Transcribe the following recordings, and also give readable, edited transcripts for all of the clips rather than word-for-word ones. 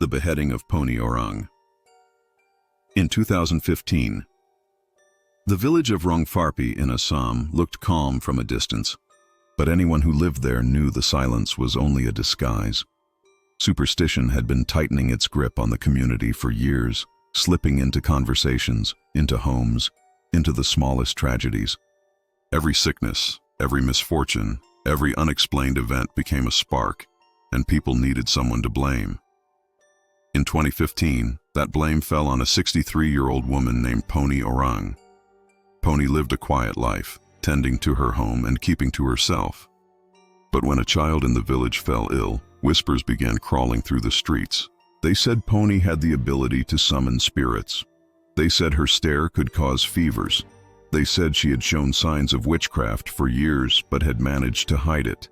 The Beheading of Poni Orang. In 2015, the village of Rongfarpi in Assam looked calm from a distance, but anyone who lived there knew the silence was only a disguise. Superstition had been tightening its grip on the community for years, slipping into conversations, into homes, into the smallest tragedies. Every sickness, every misfortune, every unexplained event became a spark, and people needed someone to blame. In 2015, that blame fell on a 63-year-old woman named Poni Orang. Poni lived a quiet life, tending to her home and keeping to herself. But when a child in the village fell ill, whispers began crawling through the streets. They said Poni had the ability to summon spirits. They said her stare could cause fevers. They said she had shown signs of witchcraft for years but had managed to hide it.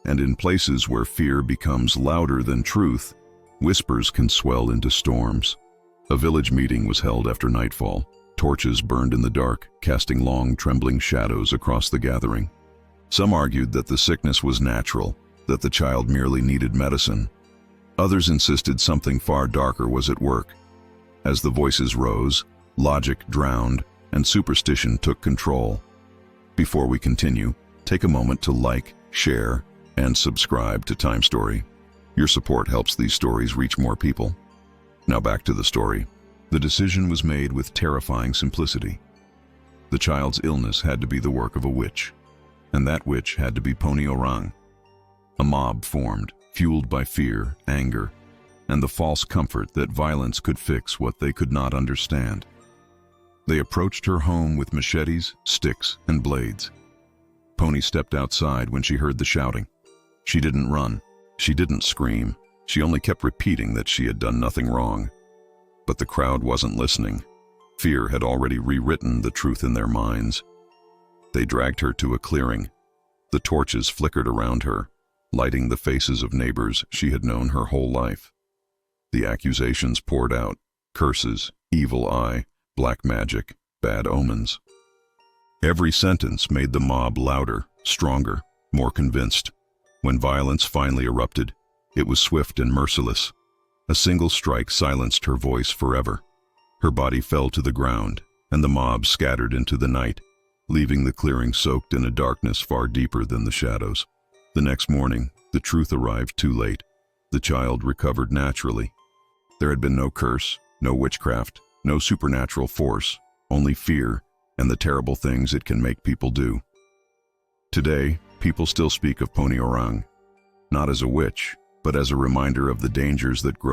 And in places where fear becomes louder than truth, whispers can swell into storms. A village meeting was held after nightfall. Torches burned in the dark, casting long, trembling shadows across the gathering. Some argued that the sickness was natural, that the child merely needed medicine. Others insisted something far darker was at work. As the voices rose, logic drowned, and superstition took control. Before we continue, take a moment to like, share, and subscribe to TimeStory. Your support helps these stories reach more people. Now back to the story. The decision was made with terrifying simplicity. The child's illness had to be the work of a witch, and that witch had to be Poni Orang. A mob formed, fueled by fear, anger, and the false comfort that violence could fix what they could not understand. They approached her home with machetes, sticks, and blades. Poni stepped outside when she heard the shouting. She didn't run. She didn't scream. She only kept repeating that she had done nothing wrong. But the crowd wasn't listening. Fear had already rewritten the truth in their minds. They dragged her to a clearing. The torches flickered around her, lighting the faces of neighbors she had known her whole life. The accusations poured out: curses, evil eye, black magic, bad omens. Every sentence made the mob louder, stronger, more convinced. When violence finally erupted, it was swift and merciless. A single strike silenced her voice forever. Her body fell to the ground, and the mob scattered into the night, leaving the clearing soaked in a darkness far deeper than the shadows. The next morning, the truth arrived too late. The child recovered naturally. There had been no curse, no witchcraft, no supernatural force, only fear and the terrible things it can make people do. Today, people still speak of Poni Orang, not as a witch, but as a reminder of the dangers that grow